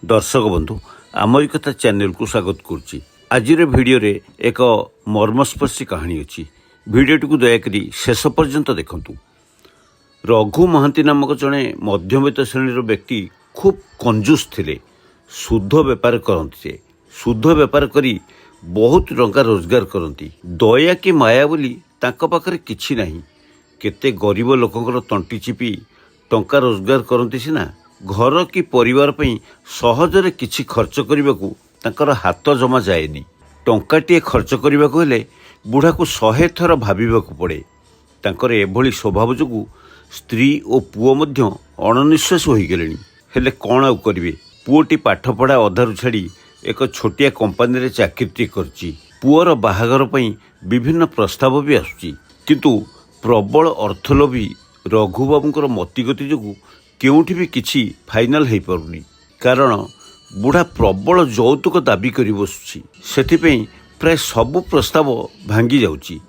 दर्शक बंधु आमरी कथा चैनल को स्वागत करुच्ची। आज भिडियो एक मर्मस्पर्शी कहानी अच्छी। भिडियोटी को दयाकोरी शेष पर्यंत देखु। रघु महांती नामक जड़े मध्यवित्त श्रेणी व्यक्ति खूब कंजूस थिले। शुद्ध बेपार करते, शुद्ध बेपार करी बहुत टंका रोजगार करती। दया कि माया बोली तांका पाखरे किछि नाही। केते गरीब लोकंकर तंटी चिपी टंका रोजगार करती सीना घर कि परिवार पई सहजरे किछि खर्च करने को तांकर हाथ जमा जाएनी। टंकाटिए खर्च करने को हेले बुढ़ा को 100 थर भाविबाकू पड़े। तांकर एभली स्वभाव जोगु स्त्री और पुओ मध्य अणनिश्वास हो गलेनी। हेले कौन आउ करिवे। पुओटी पाठपढ़ा अधारू छाड़ी एक छोटिया कंपानी रे चाकरी करची। पुओर बाहागर पई विभिन्न प्रस्ताव भी आसुची, किंतु प्रबल अर्थलोभी रघुबाबूंकर मतिगति जोगु केउठी भी किछि फाइनाल हो पारुनी। कारण बुढ़ा प्रबल यौतुक दाबी करी बसुची। सेथिपई प्राय सबु प्रस्ताव भांगी जाउची।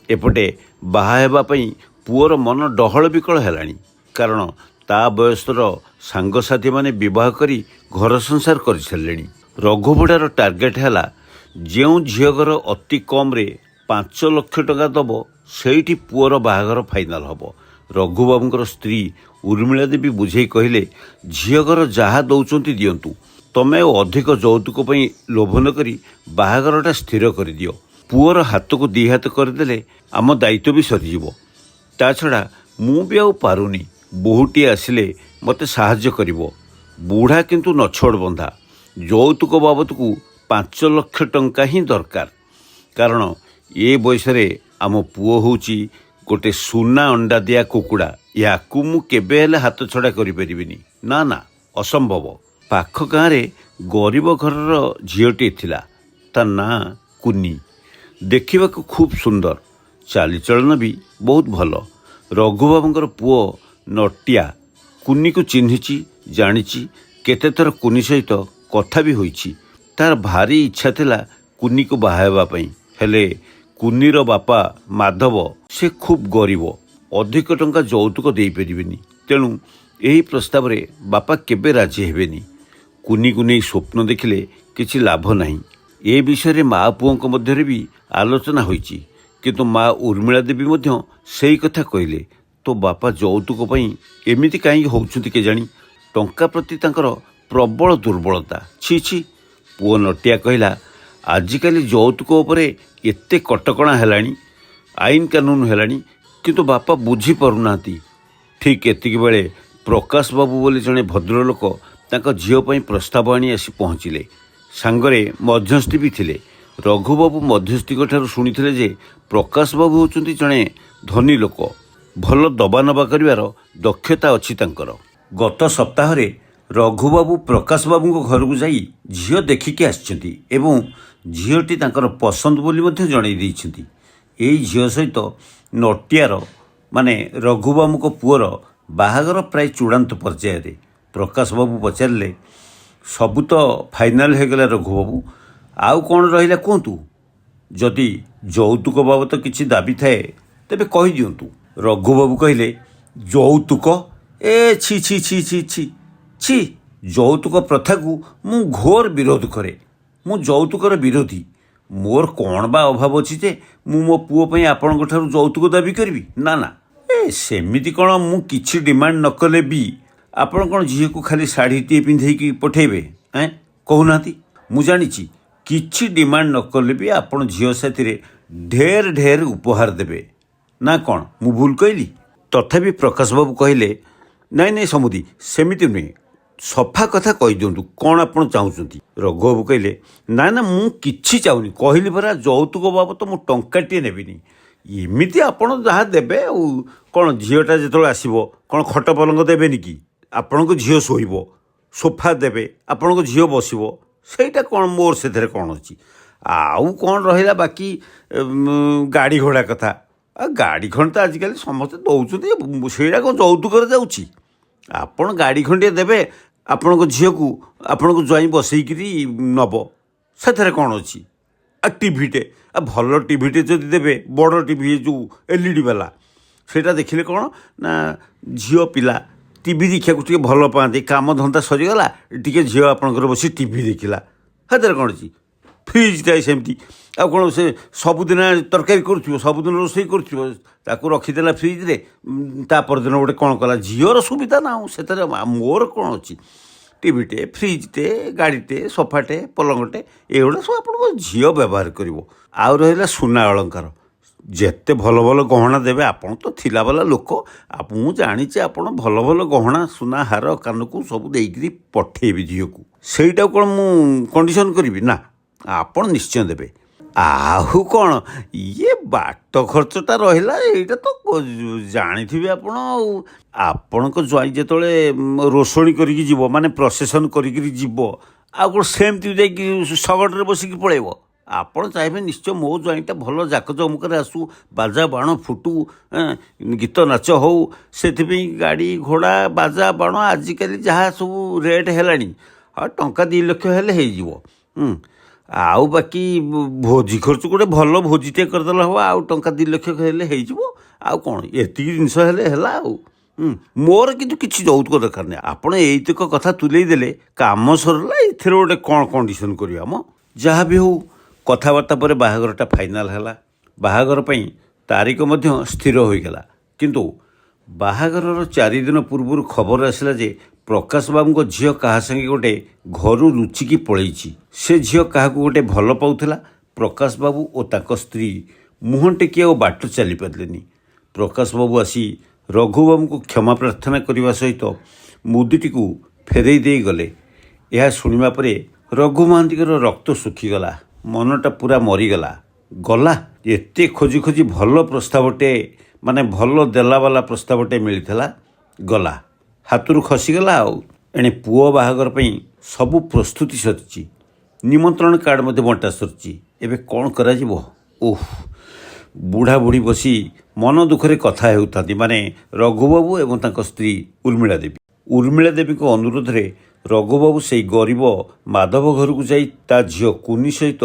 एपटे बाहा हेबा पई पुओर मन डहल विकल हेलानी। कारण ता बयसर सांगसाथी माने विवाह करी घर संसार कर छलेनी। रघुबुढ़ार टार्गेट हैला जेउ झियो घर अति कम रे 5 लाख टका दब सेठी पुओर बाहागर फाइनाल हबो। रघुबाबूंकर स्त्री उर्मिला देवी बुझे कहले, झियो घर जहाँ दौरान दिंतु, तमें अधिक यौतुक लोभ न करी बाहागरटा स्थिर कर दियो। पुओर हाथ को 2 हाथ करदे आम दायित्व भी सरीज। ता छड़ा मु भी आउ पारुनी। बोहूटी आसिले मते साहाय्य करिवो। बुढ़ा किंतु नछोड़ बंधा। यौतुक बाबद को 5 लाख टंका ही दरकार। कारण ए बयसरे आम पुओ होची गोटे सुना अंडा दिया कुकुड़ा। याकू मु केबे हेले हाथ छड़ा करि परिबिनी। ना ना, असंभव। पाख गाँव रे गरीब घरर झीलटी थिला। ता ना कुनी। देखिबाकू खूब सुंदर, चालीचलन भी बहुत भल। रघुबाबूंकर पुओ नटिया कुनी को चिन्हिची, जानिची। केते थर कुनी सहित कथा भी होईची। तार भारी इच्छा थिला कुनी को बाहायबा पई। हेले कुनीर बापा माधव से खूब गरीब, अधिक टंका यौतुक दे परिबेनी। तेणु यही प्रस्ताव रे बापा केबे राजी हेबेनी। कुनी को नहीं स्वप्न देखिले किछि लाभ नहीं। ए विषय माँ पुओं मध्य भी आलोचना होईची, किंतु माँ उर्मिला देवी मध्य सेई कथा कहले। तो बापा यौतुक पई एमिति काई होउछुंती केजानी। टंका प्रति तांकर प्रबल दुर्बलता। छी छी। पुओ नटिया कहला, आजिकाली यौतुक उपरे एते कटकणा हेलानी, आईन कानून हेलानी, किंतु बापा बुझी पारुनाहांती। ठीक एतिकी बेले प्रकाश बाबू बोली जड़े भद्रलोक तांका झियो पई प्रस्ताव आनी आसी पहुँचिले। सांगरे मध्यस्थी भी थिले। रघुबाबू मध्यस्थी ठारू शुणिथिले जे प्रकाश बाबू होचुंती जड़े धनी लोक, भल दबा नबा करिवार दक्षता अछि तांकर। गत सप्ताह रे रघुबाबू प्रकाश बाबू घर को जाई झियो देखिकी आछिसंती एवं झियोटी तांकर पसंद बोली मध्य जणाई दैछंती। एई झियो सहित नटियार माने रघुबाबू को पुओर बाहागर प्राय चूड़ांत पर्याय रे। प्रकाश बाबू पचारे, सबू तो फाइनाल हो गला रघुबाबू, आउ कौन रहिला कहतु। जदि यौतुक बाबद किछि दाबी थाए तेबे कहि दियंतु। रघुबाबू कहले, यौतुक? ए छी छी छी छी छी छी। यौतुक प्रथा को मु घोर विरोध करे। मु यौतुकर विरोधी। मोर कौन बा अभाव अच्छी जे मु मो पुओ पई आपनक ठारू यौतुक दाबी करबी। ना ना, ए सेमिति कौन मु किछि डिमांड न कले भी आपण कौन झील को खाली शाढ़ीटे पिंधेकी पठेबे? कहूनाती। मु जानिछि किछि डिमांड न कले भी आपण झील साथी ढेर ढेर उपहार देबे। ना कौन मु भूल कहली? तथापि प्रकाश बाबू कहले, नाई नाई समुदी, सेमिति नुहे, सफा कथा कहि दियंतु, कौन आपण चाहुचंती। रघुबाबू कहले, ना ना मु किछि चाहुनी, कहली परा यौतुक बाबद मु टंकाटिए नेबिनी। एमिति आपण जहाँ देबे। कौन झीलटा जेतବେଳେ आसीबो कौन खट पलंग देबेनी कि? आपणको झील शोइबो, सोफा देबे, आपणको झील बसिबो। सेटा कौन मोर सेथरे कौन अछि? आउ कौन रहिला बाकी गाड़ी घोड़ा कथा। गाड़ी खंड तो आजिकल समस्ते दौरान, सेटा कौन यौतुक जाउछि? आपण गाड़ी खंडे देबे, आपणको झील को आपणको ज्वाई बसैकिरी नब, सेथरे कौन अछि? टीवीटे, भल टीवीटे जदि देबे, बड़ टीवी जो एलईडी वाला, सेटा देखिले कौन ना झील पिला টিଭି ଦେଖିବାକୁ ଟିକେ ଭଲ ପାଆନ୍ତି, କାମ ଧନ୍ଦା ସରିଗଲା ଟିକେ ଝିଅ ଆପଣଙ୍କର ବସି ଟିଭି ଦେଖିଲା, ସେଥିରେ କ'ଣ ଅଛି? ଫ୍ରିଜ୍ଟା ସେମିତି ଆଉ କ'ଣ ସେ ସବୁଦିନ ତରକାରୀ କରୁଥିବ, ସବୁଦିନ ରୋଷେଇ କରୁଥିବ, ତାକୁ ରଖିଦେଲା ଫ୍ରିଜ୍ରେ, ତା ପରଦିନ ଗୋଟେ କ'ଣ କଲା? ଝିଅର ସୁବିଧା ନା, ଆଉ ସେଥିରେ ମୋର କ'ଣ ଅଛି? ଟିଭିଟେ, ଫ୍ରିଜ୍ଟେ, ଗାଡ଼ିଟେ, ସୋଫାଟେ, ପଲଙ୍ଗଟେ, ଏଗୁଡ଼ା ସବୁ ଆପଣଙ୍କ ଝିଅ ବ୍ୟବହାର କରିବ। ଆଉ ରହିଲା ସୁନା ଅଳଙ୍କାର, ଯେତେ ଭଲ ଭଲ ଗହଣା ଦେବେ, ଆପଣ ତ ଥିଲା ବାଲା ଲୋକ, ମୁଁ ଜାଣିଛି ଆପଣ ଭଲ ଭଲ ଗହଣା, ସୁନା ହାର, କାନକୁ ସବୁ ଦେଇକିରି ପଠେଇବି ଝିଅକୁ। ସେଇଟାକୁ କ'ଣ ମୁଁ କଣ୍ଡିସନ୍ କରିବି? ନା, ଆପଣ ନିଶ୍ଚୟ ଦେବେ। ଆଉ କ'ଣ ଇଏ ବାଟ ଖର୍ଚ୍ଚଟା ରହିଲା, ଏଇଟା ତ ଜାଣିଥିବେ ଆପଣ। ଆଉ ଆପଣଙ୍କ ଜ୍ୱାଇଁ ଯେତେବେଳେ ରୋଷଣୀ କରିକି ଯିବ, ମାନେ ପ୍ରସେସନ୍ କରିକିରି ଯିବ, ଆଉ କ'ଣ ସେମିତି ଯାଇକି ଶଗଡ଼ରେ ବସିକି ପଳେଇବ? ଆପଣ ଚାହିଁବେ ନିଶ୍ଚୟ ମୋ ଜ୍ୱାଇଁଟା ଭଲ ଜାକଜମକରେ ଆସୁ, ବାଜା ବାଣ ଫୁଟୁ, ଗୀତ ନାଚ ହଉ। ସେଥିପାଇଁ ଗାଡ଼ି ଘୋଡ଼ା, ବାଜା ବାଣ ଆଜିକାଲି ଯାହା ସବୁ ରେଟ୍ ହେଲାଣି, ଆଉ ଟଙ୍କା 2 ଲକ୍ଷ ହେଲେ ହେଇଯିବ। ଆଉ ବାକି ଭୋଜି ଖର୍ଚ୍ଚ ଗୋଟେ ଭଲ ଭୋଜିଟେ କରିଦେଲେ ହେବ, ଆଉ ଟଙ୍କା 2 ଲକ୍ଷ ହେଲେ ହେଇଯିବ। ଆଉ କ'ଣ ଏତିକି ଜିନିଷ ହେଲେ ହେଲା? ଆଉ ମୋର କିନ୍ତୁ କିଛି ଯୌତୁକ ଦରକାର ନାହିଁ। ଆପଣ ଏଇତକ କଥା ତୁଲେଇ ଦେଲେ କାମ ସରିଲା। ଏଥିରେ ଗୋଟେ କ'ଣ କଣ୍ଡିସନ୍ କରିବା? ଯାହା ବି ହଉ, କଥାବାର୍ତ୍ତା ପରେ ବାହାଘରଟା ଫାଇନାଲ୍ ହେଲା। ବାହାଘର ପାଇଁ ତାରିଖ ମଧ୍ୟ ସ୍ଥିର ହୋଇଗଲା। କିନ୍ତୁ ବାହାଘରର 4 ଦିନ ପୂର୍ବରୁ ଖବର ଆସିଲା ଯେ ପ୍ରକାଶ ବାବୁଙ୍କ ଝିଅ କାହା ସାଙ୍ଗେ ଗୋଟେ ଘରୁ ଲୁଚିକି ପଳେଇଛି। ସେ ଝିଅ କାହାକୁ ଗୋଟେ ଭଲ ପାଉଥିଲା। ପ୍ରକାଶ ବାବୁ ଓ ତାଙ୍କ ସ୍ତ୍ରୀ ମୁହଁ ଟେକି ଆଉ ବାଟ ଚାଲିପାରିଲେନି। ପ୍ରକାଶ ବାବୁ ଆସି ରଘୁବାବୁଙ୍କୁ କ୍ଷମା ପ୍ରାର୍ଥନା କରିବା ସହିତ ମୁଦିଟିକୁ ଫେରେଇ ଦେଇ ଗଲେ। ଏହା ଶୁଣିବା ପରେ ରଘୁ ମହାନ୍ତିଙ୍କର ରକ୍ତ ଶୁଖିଗଲା, ମନଟା ପୁରା ମରିଗଲା। ଗଲା, ଏତେ ଖୋଜି ଖୋଜି ଭଲ ପ୍ରସ୍ତାବଟେ, ମାନେ ଭଲ ଦେଲାବାଲା ପ୍ରସ୍ତାବଟେ ମିଳିଥିଲା, ଗଲା, ହାତରୁ ଖସିଗଲା। ଆଉ ଏଣେ ପୁଅ ବାହାଘର ପାଇଁ ସବୁ ପ୍ରସ୍ତୁତି ସରିଛି, ନିମନ୍ତ୍ରଣ କାର୍ଡ଼ ମଧ୍ୟ ବଣ୍ଟା ସରିଛି। ଏବେ କ'ଣ କରାଯିବ? ବୁଢ଼ା ବୁଢ଼ୀ ବସି ମନ ଦୁଃଖରେ କଥା ହେଉଥାନ୍ତି, ମାନେ ରଘୁବାବୁ ଏବଂ ତାଙ୍କ ସ୍ତ୍ରୀ ଉର୍ମିଳା ଦେବୀ। ଉର୍ମିଳା ଦେବୀଙ୍କ ଅନୁରୋଧରେ ରଘୁବାବୁ ସେଇ ଗରିବ ମାଧବ ଘରକୁ ଯାଇ ତା ଝିଅ କୁନି ସହିତ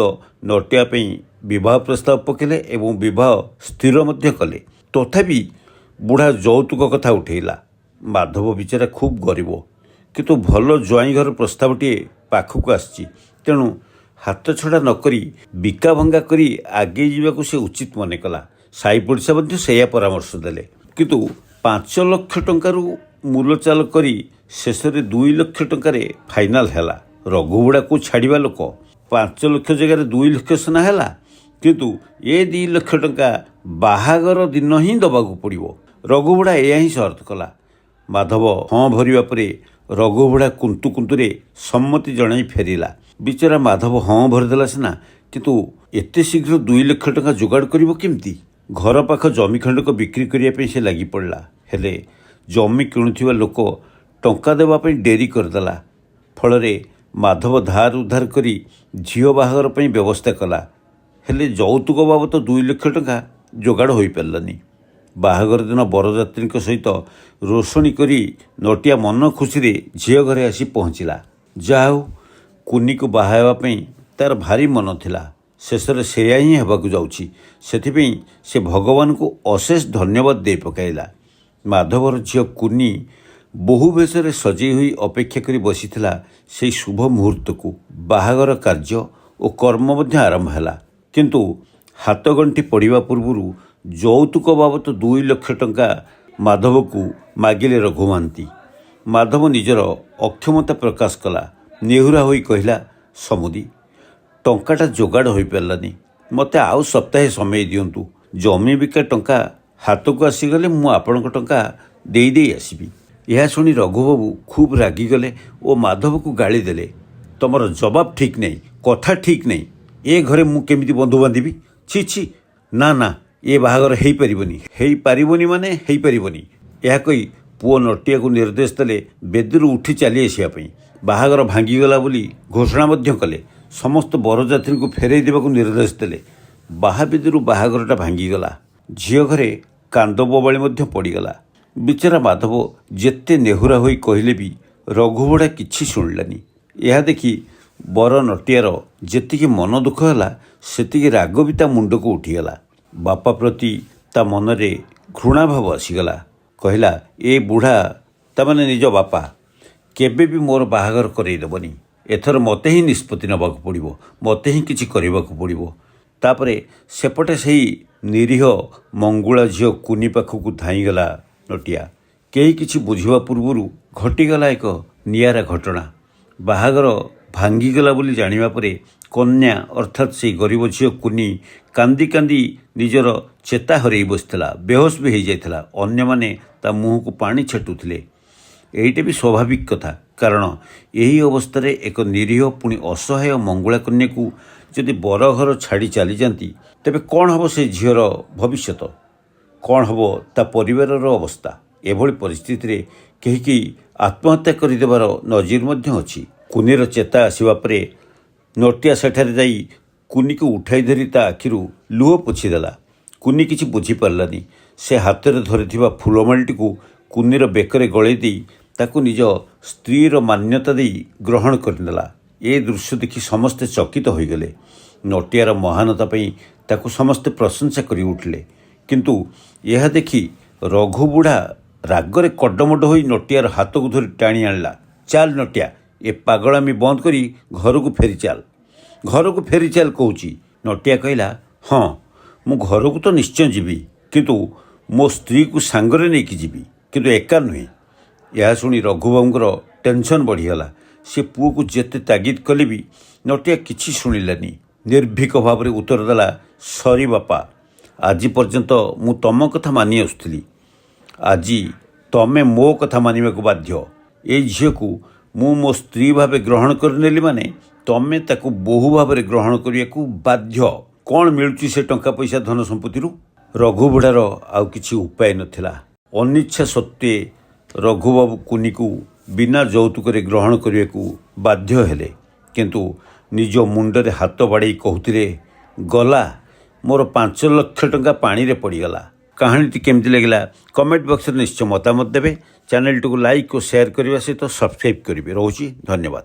ନଟିବା ପାଇଁ ବିବାହ ପ୍ରସ୍ତାବ ପକାଇଲେ ଏବଂ ବିବାହ ସ୍ଥିର ମଧ୍ୟ କଲେ। ତଥାପି ବୁଢ଼ା ଯୌତୁକ କଥା ଉଠେଇଲା। ମାଧବ ବିଚାରା ଖୁବ୍ ଗରିବ, କିନ୍ତୁ ଭଲ ଜ୍ୱାଇଁ ଘର ପ୍ରସ୍ତାବଟିଏ ପାଖକୁ ଆସିଛି, ତେଣୁ ହାତଛଡ଼ା ନ କରି ବିକା ଭଙ୍ଗା କରି ଆଗେଇ ଯିବାକୁ ସେ ଉଚିତ ମନେ କଲା। ସାହି ପଡ଼ିଶା ମଧ୍ୟ ସେଇଆ ପରାମର୍ଶ ଦେଲେ। କିନ୍ତୁ 5 ଲକ୍ଷ ଟଙ୍କାରୁ ମୂଲଚାଲ କରି ଶେଷରେ 2 ଲକ୍ଷ ଟଙ୍କାରେ ଫାଇନାଲ୍ ହେଲା। ରଘୁବୁଢ଼ାକୁ ଛାଡ଼ିବା ଲୋକ, 5 ଲକ୍ଷ ଜାଗାରେ 2 ଲକ୍ଷ ସିନା ହେଲା, କିନ୍ତୁ ଏ 2 ଲକ୍ଷ ଟଙ୍କା ବାହାଘର ଦିନ ହିଁ ଦେବାକୁ ପଡ଼ିବ। ରଘୁବୁଢ଼ା ଏହା ହିଁ ସର୍ତ୍ତ କଲା। ମାଧବ ହଁ ଭରିବା ପରେ ରଘୁବୁଢ଼ା କୁନ୍ତୁ କୁନ୍ତୁରେ ସମ୍ମତି ଜଣାଇ ଫେରିଲା। ବିଚରା ମାଧବ ହଁ ଭରିଦେଲା ସିନା, କିନ୍ତୁ ଏତେ ଶୀଘ୍ର 2 ଲକ୍ଷ ଟଙ୍କା ଯୋଗାଡ଼ କରିବ କେମିତି? ଘର ପାଖ ଜମି ଖଣ୍ଡକ ବିକ୍ରି କରିବା ପାଇଁ ସେ ଲାଗି ପଡ଼ିଲା। ହେଲେ ଜମି କିଣୁଥିବା ଲୋକ ଟଙ୍କା ଦେବା ପାଇଁ ଡେରି କରିଦେଲା। ଫଳରେ ମାଧବ ଧାର ଉଦ୍ଧାର କରି ଝିଅ ବାହାଘର ପାଇଁ ବ୍ୟବସ୍ଥା କଲା। ହେଲେ ଯୌତୁକ ବାବଦ 2 ଲକ୍ଷ ଟଙ୍କା ଯୋଗାଡ଼ ହୋଇପାରିଲାନି। ବାହାଘର ଦିନ ବରଯାତ୍ରୀଙ୍କ ସହିତ ରୋଷଣୀ କରି ନଟିଆ ମନ ଖୁସିରେ ଝିଅ ଘରେ ଆସି ପହଞ୍ଚିଲା। ଯାହା ହେଉ, କୁନିକୁ ବାହା ହେବା ପାଇଁ ତାର ଭାରି ମନ ଥିଲା। ଶେଷରେ ସେୟା ହିଁ ହେବାକୁ ଯାଉଛି। ସେଥିପାଇଁ ସେ ଭଗବାନଙ୍କୁ ଅଶେଷ ଧନ୍ୟବାଦ ଦେଇ ପକାଇଲା। ମାଧବର ଝିଅ କୁନି ବହୁ ବେଶରେ ସଜେଇ ହୋଇ ଅପେକ୍ଷା କରି ବସିଥିଲା ସେହି ଶୁଭ ମୁହୂର୍ତ୍ତକୁ। ବାହାଘର କାର୍ଯ୍ୟ ଓ କର୍ମ ମଧ୍ୟ ଆରମ୍ଭ ହେଲା। କିନ୍ତୁ ହାତଗଣ୍ଠି ପଡ଼ିବା ପୂର୍ବରୁ ଯୌତୁକ ବାବଦ 2 ଲକ୍ଷ ଟଙ୍କା ମାଧବକୁ ମାଗିଲେ ରଘୁ ମହାନ୍ତି। ମାଧବ ନିଜର ଅକ୍ଷମତା ପ୍ରକାଶ କଲା। ନେହୁରା ହୋଇ କହିଲା, ସମୁଦି, ଟଙ୍କାଟା ଯୋଗାଡ଼ ହୋଇପାରିଲାନି, ମୋତେ ଆଉ ସପ୍ତାହେ ସମୟ ଦିଅନ୍ତୁ। ଜମି ବିକା ଟଙ୍କା ହାତକୁ ଆସିଗଲେ ମୁଁ ଆପଣଙ୍କ ଟଙ୍କା ଦେଇ ଆସିବି। ଏହା ଶୁଣି ରଘୁବାବୁ ଖୁବ୍ ରାଗିଗଲେ ଓ ମାଧବକୁ ଗାଳି ଦେଲେ। ତମର ଜବାବ ଠିକ୍ ନାହିଁ, କଥା ଠିକ୍ ନାହିଁ। ଏ ଘରେ ମୁଁ କେମିତି ବନ୍ଧୁ ବାନ୍ଧିବି? ଛି, ନା, ଏ ବାହାଘର ହେଇପାରିବନି ମାନେ ହେଇପାରିବନି। ଏହା କହି ପୁଅ ନଟିଆକୁ ନିର୍ଦ୍ଦେଶ ଦେଲେ ବେଦୀରୁ ଉଠି ଚାଲି ଆସିବା ପାଇଁ। ବାହାଘର ଭାଙ୍ଗିଗଲା ବୋଲି ଘୋଷଣା ମଧ୍ୟ କଲେ। ସମସ୍ତ ବରଯାତ୍ରୀଙ୍କୁ ଫେରାଇ ଦେବାକୁ ନିର୍ଦ୍ଦେଶ ଦେଲେ। ବାହାବେଦୀରୁ ବାହାଘରଟା ଭାଙ୍ଗିଗଲା। ଝିଅ ଘରେ କାନ୍ଦ ବୋବାଳି ମଧ୍ୟ ପଡ଼ିଗଲା। ବିଚରା ମାଧବ ଯେତେ ନେହୁରା ହୋଇ କହିଲେ ବି ରଘୁବୁଢ଼ା କିଛି ଶୁଣିଲାନି। ଏହା ଦେଖି ବର ନଟିଆର ଯେତିକି ମନ ଦୁଃଖ ହେଲା, ସେତିକି ରାଗ ବି ତା ମୁଣ୍ଡକୁ ଉଠିଗଲା। ବାପା ପ୍ରତି ତା ମନରେ ଘୃଣାଭାବ ଆସିଗଲା। କହିଲା, ଏ ବୁଢ଼ା ତାମାନେ ନିଜ ବାପା କେବେ ବି ମୋର ବାହାଘର କରେଇଦେବନି, ଏଥର ମୋତେ ହିଁ ନିଷ୍ପତ୍ତି ନେବାକୁ ପଡ଼ିବ, ମୋତେ ହିଁ କିଛି କରିବାକୁ ପଡ଼ିବ। ତାପରେ ସେପଟେ ସେହି ନିରୀହ ମଙ୍ଗୁଳା ଝିଅ କୁନି ପାଖକୁ ଧାଇଁଗଲା ନଟିଆ। କେହି କିଛି ବୁଝିବା ପୂର୍ବରୁ ଘଟିଗଲା ଏକ ନିଆରା ଘଟଣା। ବାହାଘର ଭାଙ୍ଗିଗଲା ବୋଲି ଜାଣିବା ପରେ କନ୍ୟା ଅର୍ଥାତ୍ ସେହି ଗରିବ ଝିଅ କୁନି କାନ୍ଦି କାନ୍ଦି ନିଜର ଚେତା ହରାଇ ବସିଥିଲା, ବେହୋସ ବି ହୋଇଯାଇଥିଲା। ଅନ୍ୟମାନେ ତା ମୁହଁକୁ ପାଣି ଛାଟୁଥିଲେ। ଏଇଟା ବି ସ୍ୱାଭାବିକ କଥା, କାରଣ ଏହି ଅବସ୍ଥାରେ ଏକ ନିରୀହ ପୁଣି ଅସହାୟ ମଙ୍ଗୁଳା କନ୍ୟାକୁ ଯଦି ବରଘର ଛାଡ଼ି ଚାଲିଯାଆନ୍ତି, ତେବେ କ'ଣ ହେବ ସେ ଝିଅର ଭବିଷ୍ୟତ, କ'ଣ ହେବ ତା ପରିବାରର ଅବସ୍ଥା। ଏଭଳି ପରିସ୍ଥିତିରେ କେହି କେହି ଆତ୍ମହତ୍ୟା କରିଦେବାର ନଜିର ମଧ୍ୟ ଅଛି। କୁନିର ଚେତା ଆସିବା ପରେ ନଟିଆ ସେଠାରେ ଯାଇ କୁନିକୁ ଉଠାଇ ଧରି ତା ଆଖିରୁ ଲୁହ ପୋଛିଦେଲା। କୁନି କିଛି ବୁଝିପାରିଲାନି। ସେ ହାତରେ ଧରିଥିବା ଫୁଲମାଳିଟିକୁ କୁନିର ବେକରେ ଗଳେଇ ଦେଇ ତାକୁ ନିଜ ସ୍ତ୍ରୀର ମାନ୍ୟତା ଦେଇ ଗ୍ରହଣ କରିନେଲା। ଏ ଦୃଶ୍ୟ ଦେଖି ସମସ୍ତେ ଚକିତ ହୋଇଗଲେ। ନଟିଆର ମହାନତା ପାଇଁ ତାକୁ ସମସ୍ତେ ପ୍ରଶଂସା କରି ଉଠିଲେ। କିନ୍ତୁ ଏହା ଦେଖି ରଘୁ ବୁଢ଼ା ରାଗରେ କଡ଼ମଡ଼ ହୋଇ ନଟିଆର ହାତକୁ ଧରି ଟାଣି ଆଣିଲା। ଚାଲ ନଟିଆ, ଏ ପାଗଳାମି ବନ୍ଦ କରି ଘରକୁ ଫେରିଚାଲ, ଘରକୁ ଫେରିଚାଲ କହୁଛି। ନଟିଆ କହିଲା, ହଁ ମୁଁ ଘରକୁ ତ ନିଶ୍ଚୟ ଯିବି, କିନ୍ତୁ ମୋ ସ୍ତ୍ରୀକୁ ସାଙ୍ଗରେ ନେଇକି ଯିବି, କିନ୍ତୁ ଏକା ନୁହେଁ। ଏହା ଶୁଣି ରଘୁବାବୁଙ୍କର ଟେନସନ୍ ବଢ଼ିଗଲା। ସେ ପୁଅକୁ ଯେତେ ତାଗିଦ କଲେ ବି ନଟିଆ କିଛି ଶୁଣିଲାନି। ନିର୍ଭୀକ ଭାବରେ ଉତ୍ତର ଦେଲା, ସରି ବାପା, ଆଜି ପର୍ଯ୍ୟନ୍ତ ମୁଁ ତମ କଥା ମାନି ଆସୁଥିଲି, ଆଜି ତମେ ମୋ କଥା ମାନିବାକୁ ବାଧ୍ୟ। ଏଇ ଝିଅକୁ ମୁଁ ମୋ ସ୍ତ୍ରୀ ଭାବେ ଗ୍ରହଣ କରିନେଲି ମାନେ ତମେ ତାକୁ ବୋହୂ ଭାବରେ ଗ୍ରହଣ କରିବାକୁ ବାଧ୍ୟ। କ'ଣ ମିଳୁଛି ସେ ଟଙ୍କା ପଇସା ଧନ ସମ୍ପତ୍ତିରୁ? ରଘୁ ବୁଢ଼ାର ଆଉ କିଛି ଉପାୟ ନଥିଲା। ଅନିଚ୍ଛା ସତ୍ତ୍ୱେ ରଘୁବାବୁ କୁନିକୁ ବିନା ଯୌତୁକରେ ଗ୍ରହଣ କରିବାକୁ ବାଧ୍ୟ ହେଲେ। କିନ୍ତୁ ନିଜ ମୁଣ୍ଡରେ ହାତ ବାଡ଼େଇ କହୁଥିଲେ, ଗଲା ମୋର 5 ଲକ୍ଷ ଟଙ୍କା ପାଣିରେ ପଡ଼ିଗଲା। କାହାଣୀଟି କେମିତି ଲାଗିଲା କମେଣ୍ଟ ବକ୍ସରେ ନିଶ୍ଚୟ ମତାମତ ଦେବେ। ଚ୍ୟାନେଲଟିକୁ ଲାଇକ୍ ଓ ସେୟାର କରିବା ସହିତ ସବସ୍କ୍ରାଇବ୍ କରିବେ। ରହୁଛି, ଧନ୍ୟବାଦ।